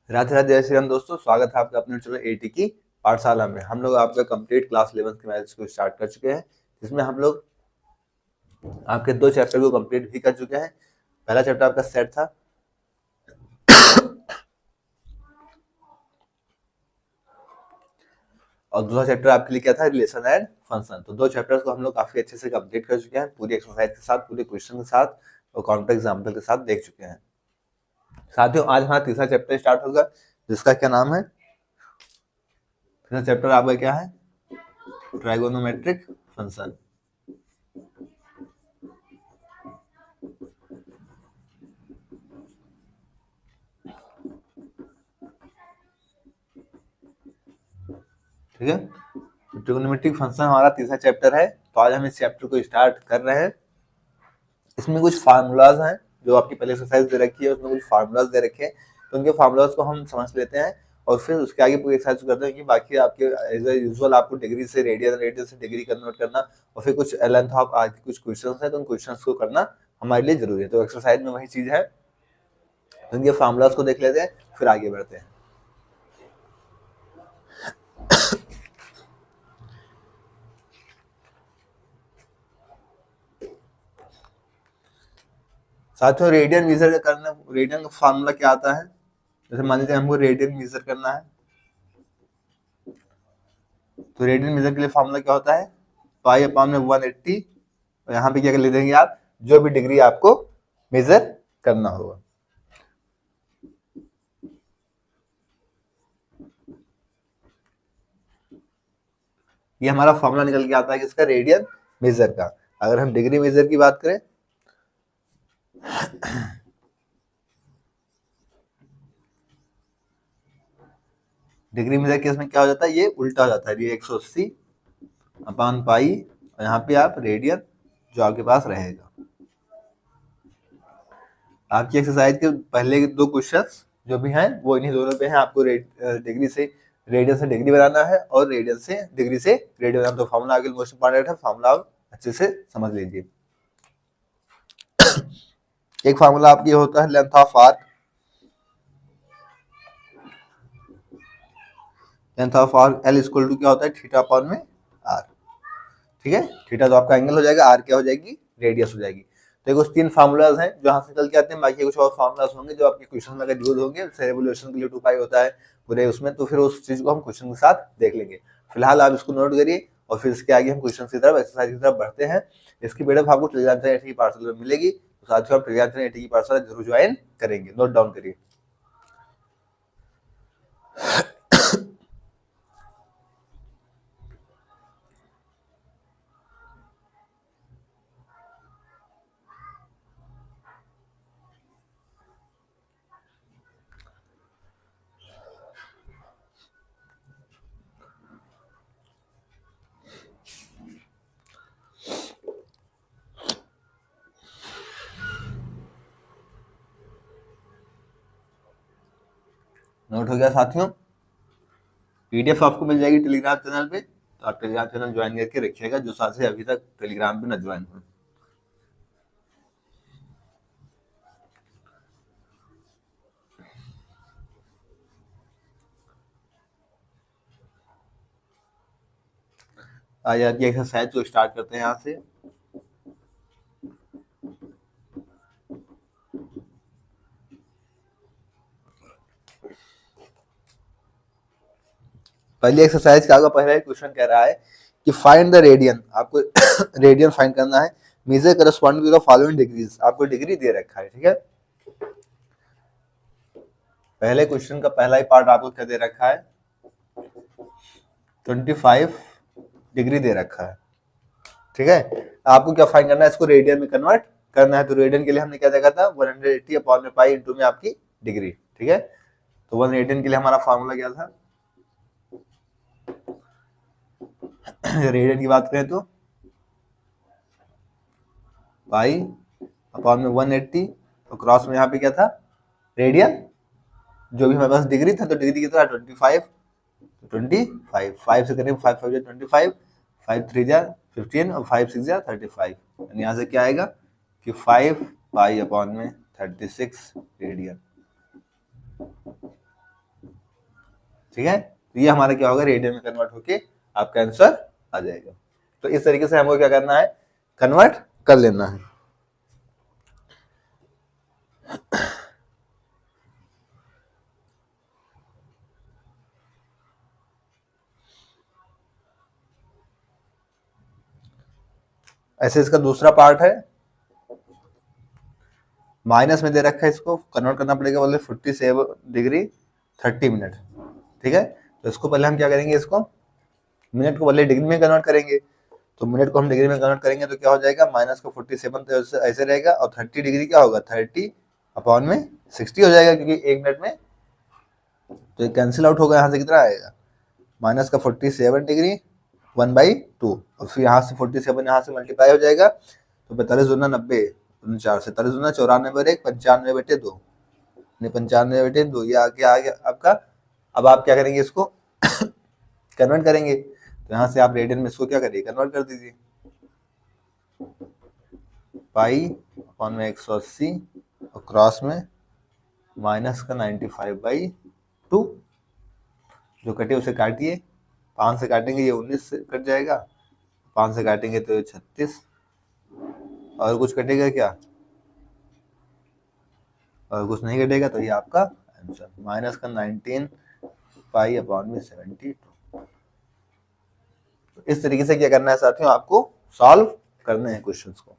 राधे राधे जय श्री राम दोस्तों, स्वागत है आपका अपने चैनल एटी की पाठशाला में। हम लोग आपका कंप्लीट क्लास 11 के मैथ्स को स्टार्ट कर चुके हैं, जिसमें हम लोग आपके 2 चैप्टर को कंप्लीट भी कर चुके हैं। पहला चैप्टर आपका सेट था और दूसरा चैप्टर आपके लिए क्या था, रिलेशन एंड फंक्शन। तो 2 चैप्टर्स को हम लोग काफी अच्छे से कंप्लीट कर चुके हैं, पूरी एक्सरसाइज के साथ, पूरे क्वेश्चन के साथ और काउंटर एग्जाम्पल के साथ देख चुके हैं। साथियों, आज हमारा तीसरा चैप्टर स्टार्ट होगा, जिसका क्या नाम है, तीसरा चैप्टर आपका क्या है, ट्राइगोनोमेट्रिक फंक्शन। ठीक है, ट्रिगोनोमेट्रिक फंक्शन हमारा तीसरा चैप्टर है। तो आज हम इस चैप्टर को स्टार्ट कर रहे हैं। इसमें कुछ फार्मूलाज हैं जो आपकी पहले एक्सरसाइज दे रखी है, उसमें कुछ फार्मूलाज दे रखे हैं, तो उनके फार्मूलाज को हम समझ लेते हैं और फिर उसके आगे पूरी एक्सरसाइज करते हैं कि बाकी आपके एज यूजुअल आपको डिग्री से रेडियन, रेडियन से डिग्री कन्वर्ट करना और फिर कुछ लेंथ ऑफ आज के कुछ क्वेश्चन है, तो उन क्वेश्चन को करना हमारे लिए जरूरी है। तो एक्सरसाइज में वही चीज है, तो इनके फार्मूलाज को देख लेते हैं, फिर आगे बढ़ते हैं। साथियों, रेडियन मेजर करना, रेडियन का फार्मूला क्या आता है, जैसे मान लीजिए हमको रेडियन मेजर करना है, तो रेडियन मेजर के लिए फार्मूला क्या होता है, पाई अपॉन में 180, और यहाँ पे क्या कर लेते आप, जो भी डिग्री आपको मेजर करना होगा। ये हमारा फार्मूला निकल के आता है किसका, रेडियन मेजर का। अगर हम डिग्री मेजर की बात करें डिग्री मेजर केस में क्या हो जाता है, ये उल्टा हो जाता है, ये 180 अपॉन पाई और यहाँ पे आप रेडियन जो आपके पास रहेगा। आपकी एक्सरसाइज के पहले 2 क्वेश्चंस जो भी हैं वो इन्हीं दोनों पे हैं। आपको डिग्री से रेडियन से डिग्री बनाना है और रेडियन से डिग्री से रेडियन बनाना। तो फार्मूला आगे मोस्ट इंपॉर्टेंट है, फार्मूला आप अच्छे से समझ लीजिए। एक फार्मूला आपकी होता है length of arc, length of arc L equal to क्या होता है, थीटा अपॉन में आर। ठीक है, थीटा तो आपका एंगल हो जाएगा, आर क्या हो जाएगी, रेडियस हो जाएगी। तो कुछ 3 फार्मूलाज हैं जो यहाँ से निकल के आते हैं, बाकी कुछ और फार्मूलाज होंगे जो आपके क्वेश्चन में अगर यूज होंगे। रेवोल्यूशन के लिए 2 पाई होता है पूरे उसमें, तो फिर उस चीज को हम क्वेश्चन के साथ देख लेंगे। फिलहाल आप इसको नोट करिए और फिर इसके आगे हम क्वेश्चन की तरफ, एक्सरसाइज की तरफ बढ़ते हैं। इसकी पीडीएफ आपको टेलीग्राम चैनल की पार्सल में मिलेगी, तो साथियों आप टेलीग्राम चैनल की पार्सल जरूर ज्वाइन करेंगे, नोट डाउन करिए। नोट हो गया साथियों, पीडीएफ आपको मिल जाएगी टेलीग्राम चैनल पे, तो आप टेलीग्राम चैनल ज्वाइन करके रखिएगा जो साथ से अभी तक टेलीग्राम पे न ज्वाइन हो। आज आपकी एक्सरसाइज को स्टार्ट करते हैं यहाँ से। पहली एक्सरसाइज का आपका पहला क्वेश्चन कह रहा है कि फाइंड द रेडियन, आपको रेडियन फाइंड करना है, measure corresponding to the following degrees. आपको डिग्री दे रखा है, ठीक है। पहले क्वेश्चन का पहला ही पार्ट आपको क्या दे रखा है, 25 डिग्री दे रखा है, ठीक है। आपको क्या फाइंड करना है, इसको रेडियन में कन्वर्ट करना है। तो रेडियन के लिए हमने क्या देखा था, 180 अपॉन में पाई इंटू में आपकी डिग्री, ठीक है। तो 1 रेडियन के लिए हमारा फॉर्मूला क्या था, रेडियन की बात करें तो पाई अपॉन में 180 और क्रॉस में यहाँ पे क्या था, रेडियन, जो भी हमारे पास डिग्री था, तो डिग्री कितना 25, 25 5 से करेंगे, 5 5 25, 5 3 जा 15 और 5 6 जा 35। यानी यहाँ से क्या आएगा कि 5 पाई अपॉन में 36 रेडियन। ठीक है, तो ये हमारा क्या होगा, रेडियन में कन्वर्ट होके आपका आंसर आ जाएगा। तो इस तरीके से हमको क्या करना है, कन्वर्ट कर लेना है। ऐसे इसका दूसरा पार्ट है, माइनस में दे रखा है, इसको कन्वर्ट करना पड़ेगा, बोले 47 डिग्री 30 मिनट। ठीक है, तो इसको पहले हम क्या करेंगे, इसको मिनट को पहले डिग्री में कन्वर्ट करेंगे। तो मिनट को हम डिग्री में कन्वर्ट करेंगे तो क्या हो जाएगा, माइनस को 47 तो ऐसे रहेगा, और 30 डिग्री क्या होगा, 30 अपॉन में 60 हो जाएगा, क्योंकि 1 मिनट में तो ये कैंसिल आउट होगा। यहाँ से कितना आएगा, माइनस का 47 डिग्री 1/2, और फिर यहाँ से 47 यहाँ से मल्टीप्लाई हो जाएगा, तो 45 दूना 90, 49, 47 दूना 94 और 1 95/2, 95/2, ये आगे आ गया आपका। अब आप क्या करेंगे, इसको कन्वर्ट करेंगे, तो यहाँ से आप रेडियन में इसको क्या करिए, कन्वर्ट कर दीजिए, पाई अपॉन में 180 और क्रॉस में माइनस का 95/2, जो कटे उसे काटिए, 5 से काटेंगे ये 19 से कट जाएगा, 5 से काटेंगे तो 36, और कुछ कटेगा क्या, और कुछ नहीं कटेगा, तो ये आपका आंसर माइनस का 19 पाई अपॉन में 72। तो इस तरीके से क्या करना है साथियों, आपको सॉल्व करने हैं क्वेश्चंस को।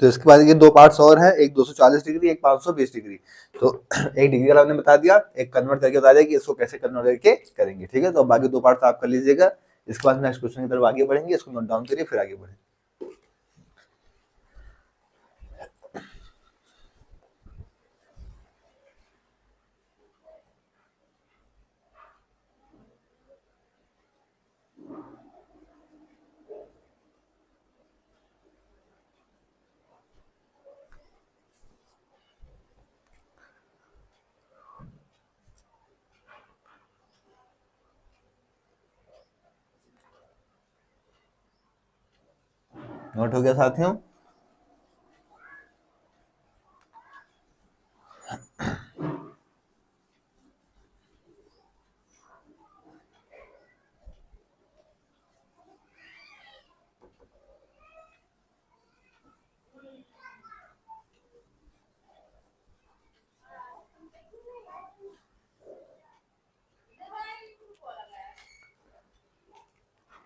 तो इसके बाद ये दो पार्ट्स और हैं, एक 240 डिग्री, एक 520 डिग्री। तो एक डिग्री वाला हमने बता दिया, एक कन्वर्ट करके बता दिया कि इसको कैसे कन्वर्ट करके करेंगे। ठीक है, तो बाकी दो पार्ट्स आप कर लीजिएगा। इसके बाद नेक्स्ट क्वेश्चन की तरफ आगे बढ़ेंगे, इसको नोट डाउन करिए फिर आगे बढ़ें। नोट हो गया साथियों?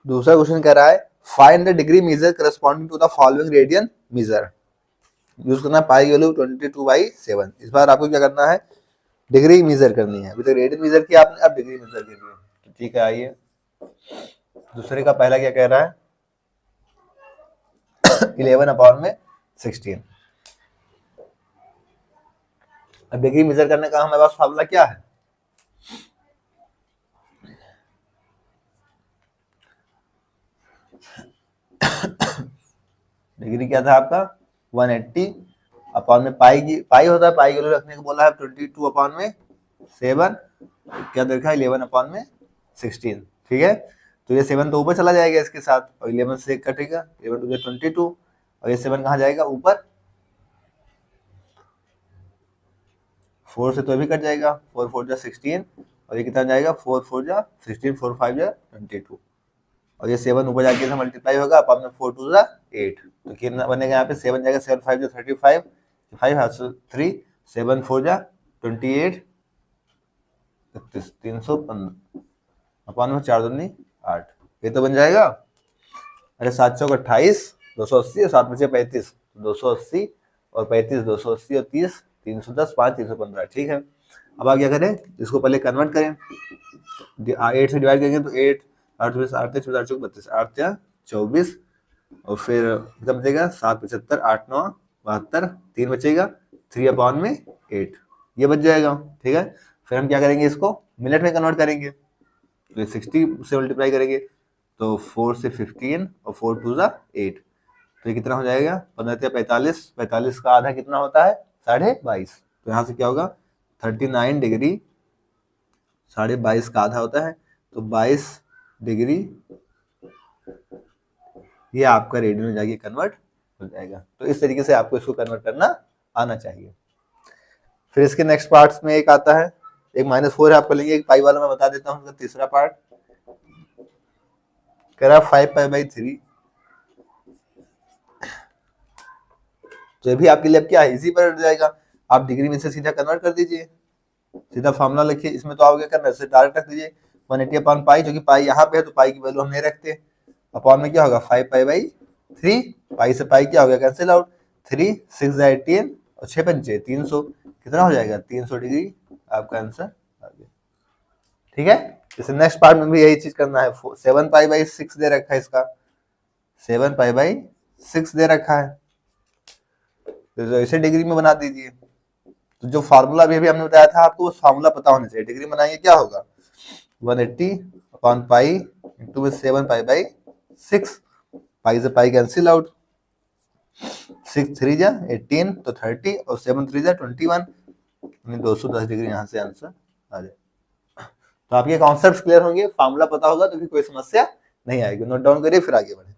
दूसरा क्वेश्चन कह रहा है, find the degree measure corresponding to the following radian measure. Use करना है पाई वैल्यू 22/7। इस बार आपको क्या करना है, डिग्री मेजर करनी है। अभी तक रेडियन मेजर किया आपने, अब डिग्री मेजर करनी है। तो ठीक है, आइए दूसरे का पहला क्या कह रहा है, 11 अपॉन में 16। अब डिग्री मेजर करने का हमारे पास फार्मूला क्या है, डिग्री क्या था आपका 180 अपॉन में पाई की, पाई होता है, पाई वैल्यू रखने को बोला है 22 अपॉन में 7, क्या देखा 11 अपॉन में 16। ठीक है, तो ये 7 तो ऊपर चला जाएगा इसके साथ, और 11 से कटेगा, 11 टू 22, और ये 7 कहाँ जाएगा ऊपर, 4 से तो भी कट जाएगा, 4 4 जा 16, और ये कितना जाएगा 4 4 जा 16, 4 5 जा 22, और ये 7 ऊपर जाके मल्टीप्लाई होगा, अपॉन में 4 2 जा 8, तो कितना बनेगा यहाँ पे, 7 जाएगा, 7 5 जा 35, 5 हाथ से 3, 7 4 जा 28, 315 अपॉन में 4 दूनी 8, ये तो बन जाएगा। अरे 7 चौक 28, 280 और 7 बचे 35, 280 और 35, 280 और 30, 310, 5 315। ठीक है, अब आप क्या करें, इसको पहले कन्वर्ट करें, 8 से डिवाइड करेंगे तो 8 8 8 4 32, 8 या 24, और फिर कितना बचेगा 7 75, 8 9 72, 3 बचेगा 3 अपॉन में 8, ये बच जाएगा। ठीक है, फिर हम क्या करेंगे, इसको मिनट में कन्वर्ट करेंगे, तो 60 से मल्टीप्लाई करेंगे, तो 4 से 15 और 4 2 जा 8, तो ये कितना हो जाएगा 15 से 45, 45 का आधा कितना होता है 22.5, तो यहाँ से क्या होगा 39 डिग्री 22.5 का आधा होता है, तो 22 डिग्री ये आपका रेडियन में जाके कन्वर्ट हो जाएगा। तो इस तरीके से आपको इसको कन्वर्ट करना आना चाहिए। फिर इसके नेक्स्ट पार्ट्स में एक आता है, एक -4 है, आपको लेंगे। एक पाई वाला मैं बता देता हूँ, उसका तीसरा पार्ट कह रहा 5π/3। तो ये भी आपके लिए अब क्या है, इजी पड़ जाएगा। आप डिग्री में से सीधा कन्वर्ट कर दीजिए, सीधा फॉर्मूला लिखिए। इसमें तो आप क्या करना है, डायरेक्ट रख दीजिए 180/पाई, जो कि पाई यहाँ पे है तो पाई की वैल्यू हम नहीं रखते। अपॉन में क्या होगा 5π/3, पाई से पाई क्या हो गया, कैंसिल आउट। 3 6 18 और 6 पंचे 300, कितना हो जाएगा 300 डिग्री, आपका आंसर आ गया। ठीक है, जैसे नेक्स्ट पार्ट में भी यही चीज करना है। 7π/6 दे रखा है, इसका 7π/6 दे रखा है, तो इसे डिग्री में बना दीजिए। तो जो फार्मूला भी अभी हमने बताया था आपको, वो फार्मूला पता होना चाहिए। डिग्री बनाएंगे क्या होगा, 180/पाई इंटू 7π/6, पाई से पाई कैंसिल आउट, 6 3 जा 18 तो 30 और 7 3 जा 21, 210 डिग्री यहाँ से आंसर आ जाए। तो आपके कॉन्सेप्ट क्लियर होंगे, फार्मूला पता होगा तो फिर कोई समस्या नहीं आएगी। नोट डाउन करिए, फिर आगे बढ़े।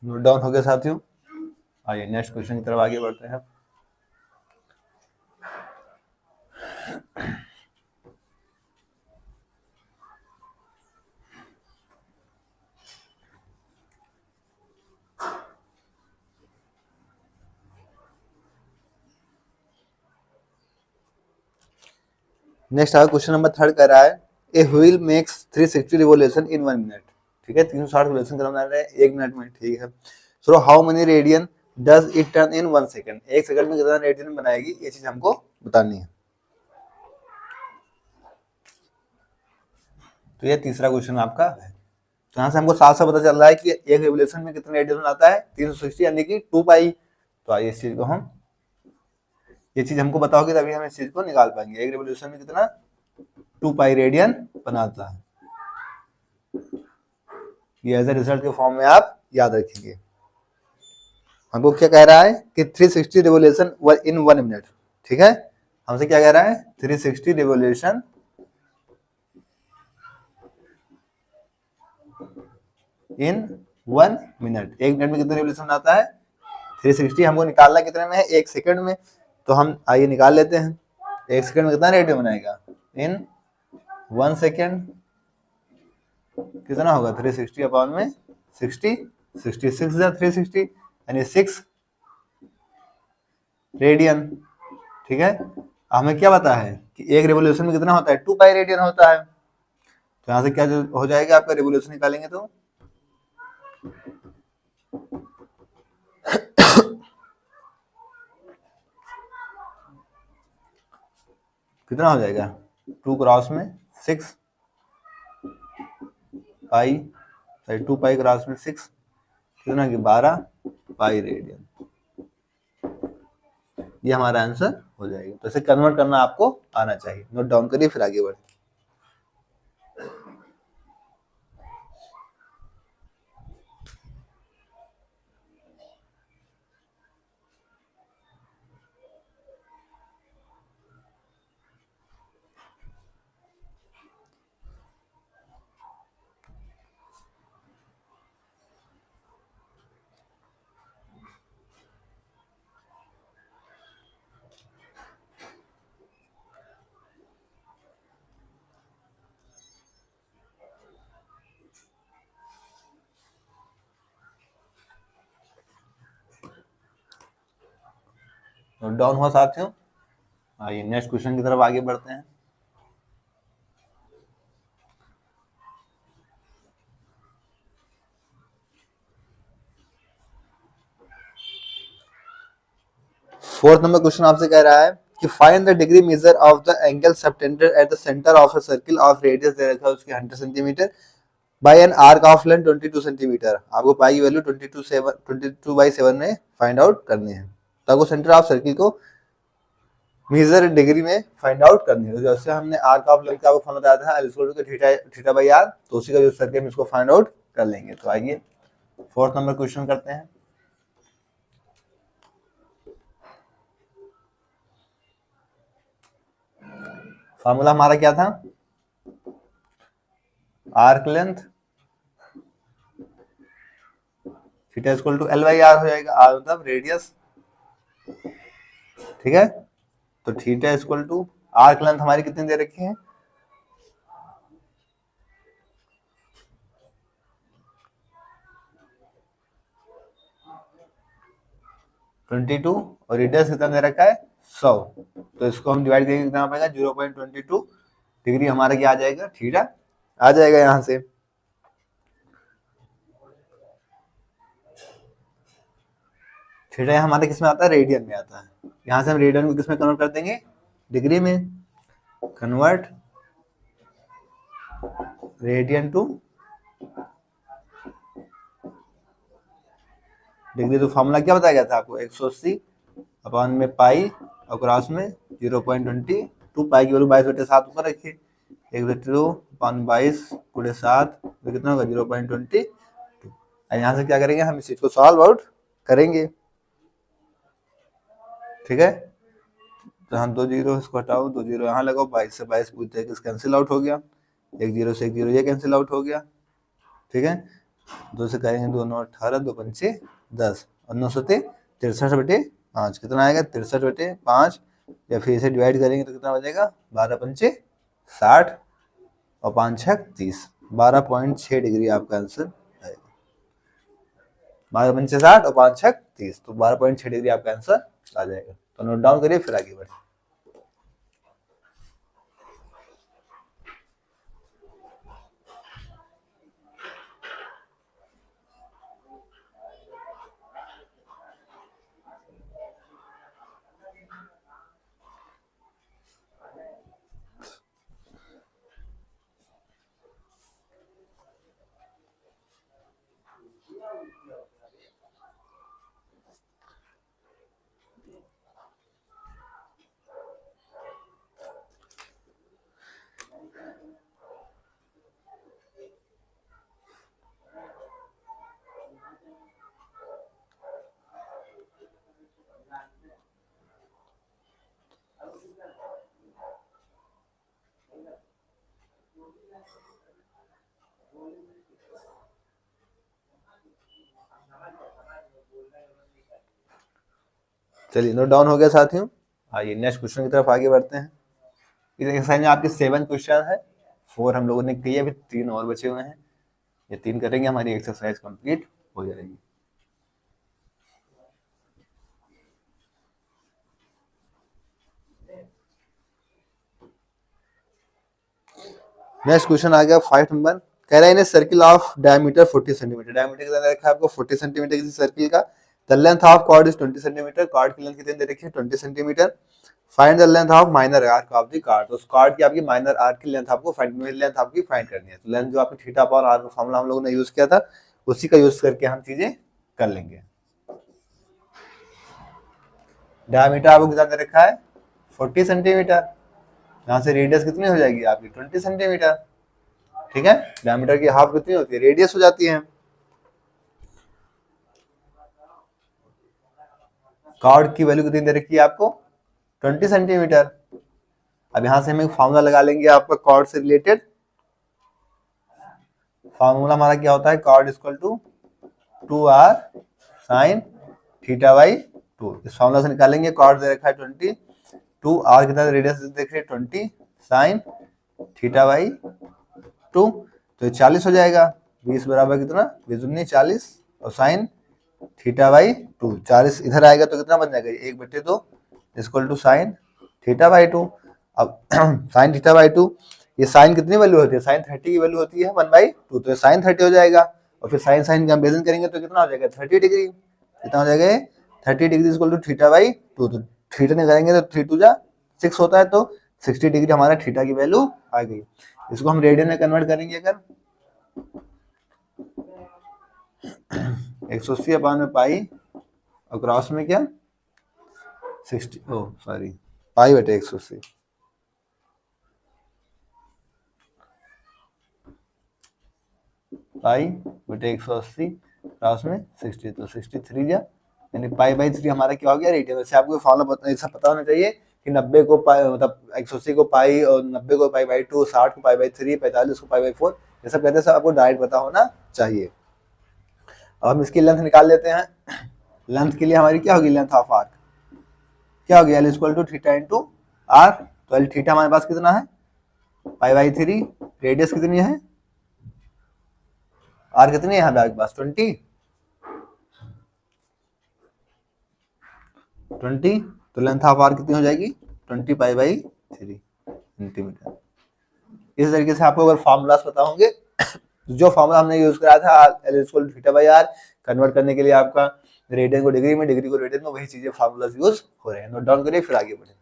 नोट डाउन हो गया साथियों, आइए नेक्स्ट क्वेश्चन की तरफ आगे बढ़ते हैं। नेक्स्ट आगे क्वेश्चन नंबर 3 कह रहा है, a wheel makes 360 revolution in 1 minute. ठीक है, 360 रिवोल्यूशन करना है 1 मिनट में। ठीक है, so how many radian does it turn in 1 second. 1 second में कितना रेडियन बनाएगी, ये चीज हमको बतानी है। तो ये तीसरा क्वेश्चन आपका है। तो यहाँ से हमको साफ साफ पता चल रहा है कि एक रिवोल्यूशन में कितना रेडियन आता है, 360 यानी कि 2 पाई। तो आइए इस चीज को हम, ये चीज हमको बताओगे तभी हम इस चीज को निकाल पाएंगे। एक रिवोल्यूशन में कितना 2 पाई रेडियन बनाता है, ये एज ए रिजल्ट के फॉर्म में आप याद रखेंगे। हमको क्या कह रहा है कि 360 रिवोल्यूशन इन 1 मिनट। ठीक है, हमसे क्या कह रहा है, 360 रिवोल्यूशन इन 1 मिनट। 1 मिनट में कितने रिवोल्यूशन आता है 360, हमको निकालना कितने में है, 1 सेकंड में। तो हम आइए निकाल लेते हैं, 1 सेकंड में कितना रेडियन बनाएगा, इन 1 सेकंड कितना होगा 360 अपॉन में 60, 66 या 360 यानी 6 रेडियन। ठीक है, हमें क्या पता है कि एक रिवोल्यूशन में कितना होता है, 2 पाई रेडियन होता है। तो यहां से क्या हो जाएगा आपका, रिवोल्यूशन निकालेंगे तो कितना हो जाएगा, 2 क्रॉस में 6 पाई, सॉरी 2 पाई क्रॉस में 6 कितना कि 12 पाई रेडियन। ये हमारा आंसर हो जाएगा। तो इसे कन्वर्ट करना आपको आना चाहिए। नोट डाउन करिए, फिर आगे बढ़े। नोट डाउन हुआ साथियों? आइए नेक्स्ट क्वेश्चन की तरफ आगे बढ़ते हैं। फोर्थ नंबर क्वेश्चन आपसे कह रहा है कि find the degree measure of the angle subtended at the centre of a circle of radius दे रखा है उसकी 100 centimetre by an arc of length 22 centimetre. आपको पाई की वैल्यू 22/7 में फाइंड आउट करनी है। तो आपको सेंटर ऑफ सर्किल को मेजर डिग्री में फाइंड आउट करनी है। तो जैसे हमने आर्क ऑफ लेंथ का आपको फॉर्मूला बताया था, L = थीटा बाई आर, तो उसी का यूज करके हम इसको फाइंड आउट कर लेंगे। तो आइए फोर्थ नंबर क्वेश्चन करते हैं। फॉर्मूला हमारा क्या था? Arc length theta equal to L/R हो जाएगा। आर मतलब रेडियस, ठीक है। तो theta equal to arc length हमारी कितनी दे रखी है? 22 और रेडियस कितना दे रखा है? 100। तो इसको हम डिवाइड करके कितना पड़ेगा? 0.22 डिग्री हमारा क्या आ जाएगा? थीटा आ जाएगा यहां से। थीटा हमारे किस में आता है? रेडियन में आता है। यहां से हम रेडियन को किस में कन्वर्ट कर देंगे? डिग्री में। Convert radian two degree. तो फॉर्मूला क्या बताया गया था आपको? 180 अपॉन में पाई और क्रॉस में 0.22। पाई की वैल्यू 22/7 ऊपर रखिए। 1/2 अपॉन 22 गुणे 7 तो कितना होगा? 0.22। यहाँ से क्या करेंगे? हम इस चीज को सॉल्व आउट करेंगे, ठीक है। तो हम 2 जीरो इसको हटाओ, 2 जीरो यहाँ लगाओ, 22 से 22 पूछते हैं, कैंसिल आउट हो गया। 1 जीरो से 1 जीरो ये कैंसिल आउट हो गया, ठीक है। 2 से करेंगे 2 9 18, 2 पंचे 10 और 9 सते 63/5 कितना आएगा? 63/5। या फिर इसे डिवाइड करेंगे तो कितना बचेगा? 12 पंचे 60 और 5 6 30। 12.6 डिग्री आपका आंसर आएगा। 12 पंचे 60 और 5 6 30, तो 12.6 डिग्री आपका आंसर आ जाएगा। तो नोट डाउन करिए फिर आगे बढ़े। चलिए नोट डाउन हो गया साथियों। आइए नेक्स्ट क्वेश्चन की तरफ आगे बढ़ते हैं। इस एक्सरसाइज में आपके 7 क्वेश्चन है। 4 हम लोगों ने किए, अभी 3 और बचे हुए हैं। ये 3 करेंगे, हमारी एक्सरसाइज कंप्लीट हो जाएगी। नेक्स्ट क्वेश्चन आ गया 5 नंबर। कह रहा है circle of diameter 40 centimetre. Diameter कितना रखा है आपको? 40 सेंटीमीटर किसी सर्किल का। The length of chord is 20 centimetre. Chord की लेंथ कितनी दे रखी है? 20 centimetre. Find the length of minor arc of the chord. तो उस कॉर्ड की आपकी माइनर आर्क की लेंथ आपको फाइंड करनी है। तो लेंथ जो आपकी थीटा अपॉन आर का फॉर्मूला हम लोगों ने यूज किया था, उसी का यूज करके हम चीजें कर लेंगे। डायमीटर आपको कितना दे रखा है? 40 सेंटीमीटर। यहाँ से रेडियस कितनी हो जाएगी आपकी? 20 सेंटीमीटर, ठीक है। डायमीटर की हाफ कितनी होती है? रेडियस हो जाती है। कॉर्ड की वैल्यू कितनी दे रखी है आपको? 20 सेंटीमीटर। अब यहां से हम एक फॉर्मूला लगा लेंगे आपका कॉर्ड से रिलेटेड। फॉर्मूला हमारा क्या होता है? Chord equal to 2r sine theta by 2। इस फॉर्मूला से निकालेंगे। कॉर्ड दे रखा है 20, 2r कितना रेडियस देख रहे हैं? 20 साइन थीटा बाई 2, तो 40 हो जाएगा। 20 बराबर कितना? 20 40 और साइन थीटा बाई 2 40 इधर आएगा तो कितना बन जाएगा? 1/2 equal to sine theta by two. अब साइन थीटा बाई टू, ये साइन कितनी वैल्यू होती है, साइन 30 की वैल्यू होती है 1/2, तो साइन 30 हो जाएगा। और फिर साइन साइन कंपेरिजन करेंगे तो कितना हो जाएगा 30 डिग्री। कितना हो जाएगा 30 degree equal to theta by two. तो थीटा निकालेंगे तो 3 2 जा 6 होता है, तो 60 डिग्री हमारा थीटा की वैल्यू आ गई। इसको हम रेडियन में कन्वर्ट करेंगे अगर 180 अपान में पाई और क्रॉस में क्या 60, ओ सॉरी पाई बटे 180, पाई बटे 180 क्रॉस में 60, तो 63 जा यानी पाई बाई 3 हमारा क्या हो गया रेडियन। वैसे आपको फॉर्मूला ऐसा पता होना चाहिए कि 90 को पाई मतलब 180 को पाई और 90 को पाई बाई 2, 60 को पाई बाई 3, 45 को पाई बाई 4, ये सब कहते हैं, सब आपको डायरेक्ट पता होना चाहिए। अब हम इसकी लेंथ निकाल लेते हैं। लेंथ के लिए हमारी क्या होगी, लेंथ ऑफ आर्क क्या होगी, L equal to theta into R. तो एल थीटा हमारे पास कितना है पाई बाई 3, रेडियस कितनी है आर कितनी है यहाँ पास 20, तो लेंथ ऑफ आर कितनी हो जाएगी 20 पाई बाई 3 सेंटीमीटर। इस तरीके से आपको अगर फॉर्मूलास पता होंगे, जो फॉर्मूला हमने यूज करा था L equal to theta by R, convert करने के लिए आपका रेडियन को डिग्री में, डिग्री को रेडियन में, वही चीजें फॉर्मूलास यूज हो रहे हैं। नोट डाउन करिए फिर आगे बढ़े।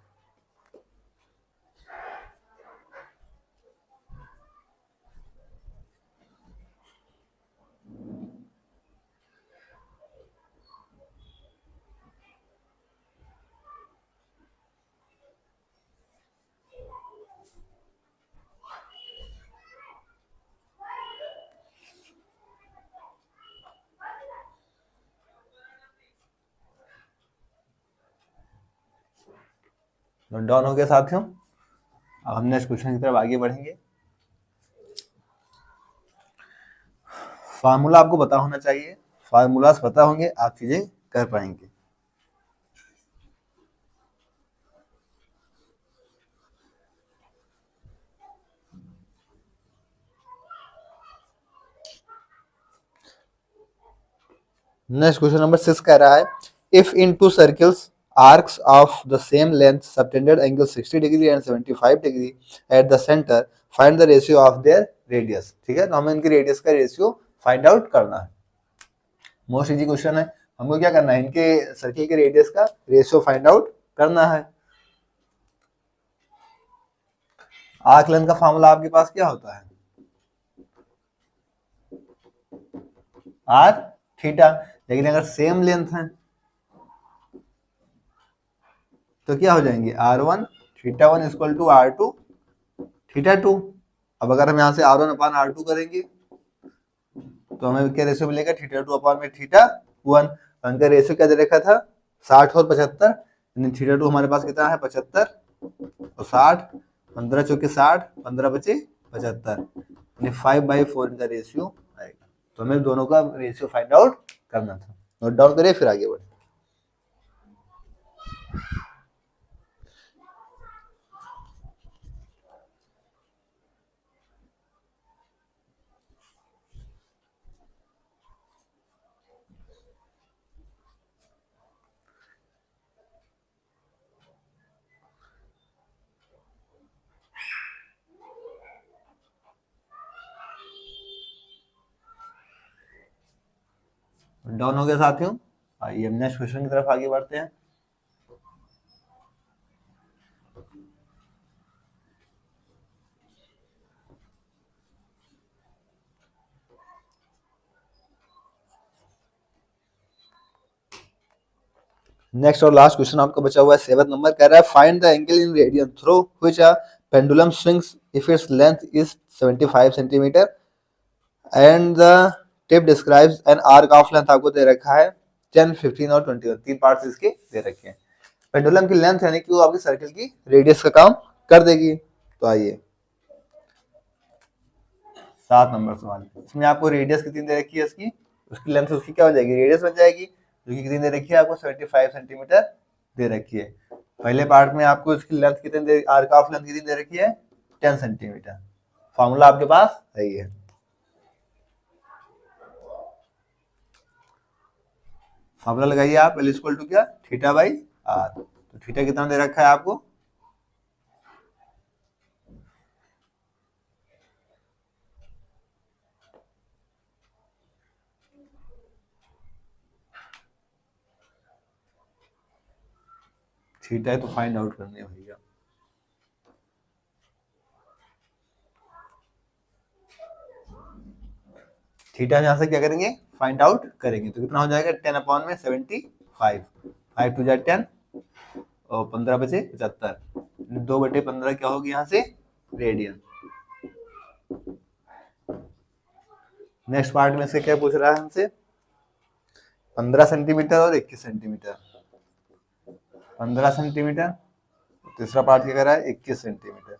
नोट डाउन हो गया साथियों। अब हम नेक्स्ट क्वेश्चन की तरफ आगे बढ़ेंगे। फार्मूला आपको पता होना चाहिए, फार्मूलास पता होंगे आप चीजें कर पाएंगे। नेक्स्ट क्वेश्चन नंबर 6 कह रहा है, if in to circles arcs of the same length subtended angle 60 degree and 75 degree at the center, find the ratio of their radius। ठीक है, तो हमें इनकी रेडियस का रेशियो फाइंड आउट करना है। मोस्ट इजी क्वेश्चन है, हमको क्या करना है, इनके सर्किल के रेडियस का रेशियो फाइंड आउट करना है। आर्क लेंथ का फॉर्मूला आपके पास क्या होता है, आर थीटा, लेकिन अगर सेम लेंथ है तो क्या हो जाएंगे R1 theta 1 equal to R2 theta 2। अब अगर हम यहाँ से R1 अपान R2 करेंगे तो हमें क्या रेशियो मिलेगा, थीटा 2 अपान में थीटा 1। उनका रेशियो क्या दे रखा था 60 और 75, थीटा 2 हमारे पास कितना है 75 और 60, 15 चौके 60, 15 बचे 75, 5/4 इनका रेशियो आएगा। तो हमें दोनों का रेशियो फाइंड आउट करना था। नोट डाउन करिए फिर आगे बढ़े। डाउन हो गया साथियों। आइए हम नेक्स्ट क्वेश्चन की तरफ आगे बढ़ते हैं। नेक्स्ट और लास्ट क्वेश्चन आपका बचा हुआ है 7 नंबर, कह रहा है find the angle in radian through which a pendulum swings if its length is 75 centimetre and the tip describes N arc of length. आपको दे रखा है 10, 15 और 21, 3 पार्ट्स इसके दे रखे हैं। पेंडुलम की लेंथ यानी कि वो आपकी सर्किल की रेडियस का काम कर देगी। तो आइए 7 नंबर सवाल, इसमें आपको रेडियस कितनी दे रखी है इसकी, उसकी लेंथ उसकी क्या हो जाएगी रेडियस बन जाएगी, जो कि कितनी दे रखी है आपको 75 सेंटीमीटर दे रखी है। पहले पार्ट में आपको इसकी लेंथ कितनी दे, आर्क ऑफ लेंथ कितनी दे रखी है 10 सेंटीमीटर। फॉर्मूला आपके पास सही है, फॉर्मूला लगाइए आप, एल इक्वल टू क्या थीटा बाई आर। तो थीटा कितना दे रखा है आपको, थीटा है तो फाइंड आउट करने है भैया। थीटा यहाँ से क्या करेंगे, फाइंड आउट करेंगे। तो कितना हो जाएगा 10 अपॉन में 75, 5 टू जा 10 और 15 बचे 75, 2/15 क्या होगी यहाँ से रेडियन। नेक्स्ट पार्ट में से क्या पूछ रहा है हमसे, 15 सेंटीमीटर और 21 सेंटीमीटर। 15 सेंटीमीटर, तीसरा पार्ट क्या कर रहा है 21 सेंटीमीटर।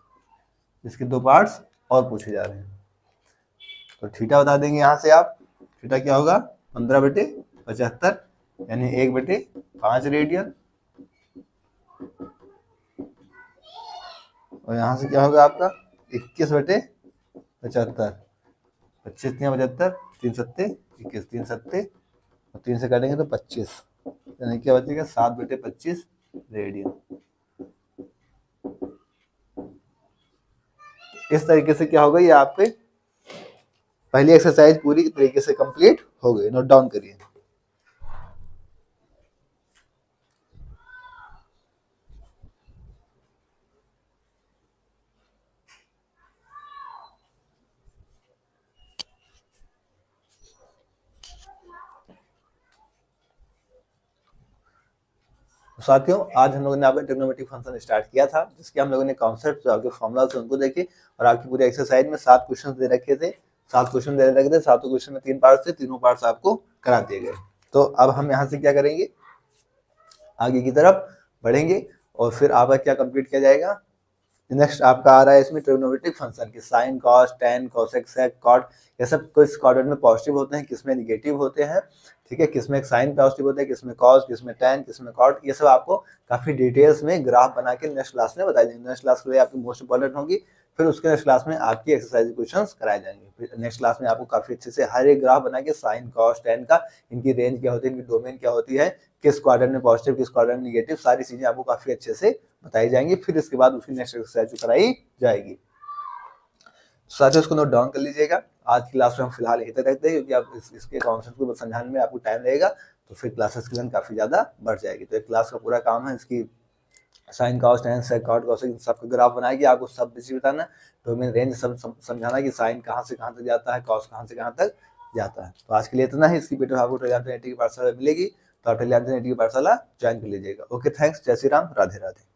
इसके दो पार्ट्स और पूछे जा रहे हैं। तो थीटा बता देंगे यहाँ से आप, थीटा क्या होगा 15/75 यानी 1/5 रेडियन। और यहाँ से क्या होगा आपका 21/75, 25 75, 3 सत्ते 21, 3 सत्ते और 3 से काटेंगे तो 25, यानी क्या बचेगा 7/25 रेडियन। इस तरीके से क्या होगा, ये आपके पहली एक्सरसाइज पूरी तरीके से कंप्लीट हो गई। नोट डाउन करिए। साथियों, आज हम लोगों ने आपका ट्रिग्नोमेट्रिक फंक्शन स्टार्ट किया था, जिसके हम लोगों ने कॉन्सेप्ट जो आपके फॉर्मूला थे उनको देखे और आपकी पूरी एक्सरसाइज में 7 क्वेश्चन दे रखे थे। 7 क्वेश्चन दे रखे थे, 7 क्वेश्चन में 3 पार्ट थे, तीनों पार्ट्स आपको करा दिए गए। तो अब हम यहाँ से क्या करेंगे, आगे की तरफ बढ़ेंगे और फिर आपका क्या कंप्लीट किया जाएगा। नेक्स्ट आपका आ रहा है इसमें ट्रिग्नोमेट्रिक फंक्शन की साइन, कॉस, टेन, कोसेक, सेक, कॉट, ये सब किस क्वाड्रेंट में पॉजिटिव होते हैं, किसमें निगेटिव होते हैं, ठीक है, किसमें साइन पॉजिटिव होता है, किसमें कॉस, किसमें टेन, किसमें कॉट, ये सब आपको काफी डिटेल्स में ग्राफ बना के नेक्स्ट क्लास में बताई जाएंगे। नेक्स्ट क्लास के लिए आपकी मोस्ट इंपॉर्टेंट होगी, फिर उसके नेक्स्ट क्लास में आपकी एक्सरसाइज क्वेश्चंस कराए जाएंगे। फिर नेक्स्ट क्लास में आपको काफी अच्छे से हर एक ग्राफ बना के साइन, कॉस, टेन का, इनकी रेंज क्या होती है, इनकी डोमेन क्या होती है, किस क्वाड्रेंट में पॉजिटिव, किस क्वाड्रेंट में निगेटिव, सारी चीजें आपको काफी अच्छे से बताई जाएंगी। फिर इसके बाद उसकी नेक्स्ट एक्सरसाइज कराई जाएगी। साथियों, इसको नोट डाउन कर लीजिएगा। आज की क्लास में हम फिलहाल यहीं तक रखते हैं, क्योंकि आप इसके कॉन्सेप्ट को समझाने में आपको टाइम लगेगा, तो फिर क्लासेस की लेंथ काफी ज्यादा बढ़ जाएगी। तो एक क्लास का पूरा काम है इसकी साइन, कॉस, टेन, सेक, कॉट, कोसेक, इन सबका ग्राफ बनाएगी, आपको सब चीज बताना, डोमेन रेंज सब समझाना कि साइन कहाँ से कहाँ तक जाता है, कॉस कहाँ से कहाँ तक जाता है। तो आज के लिए इतना ही। इसकी वीडियो आपको टेलीग्राम की पाठशाला मिलेगी, तो आप टेलीग्राम की पाठशाला ज्वाइन कर लीजिएगा। ओके, थैंक्स, जय श्री राम, राधे राधे।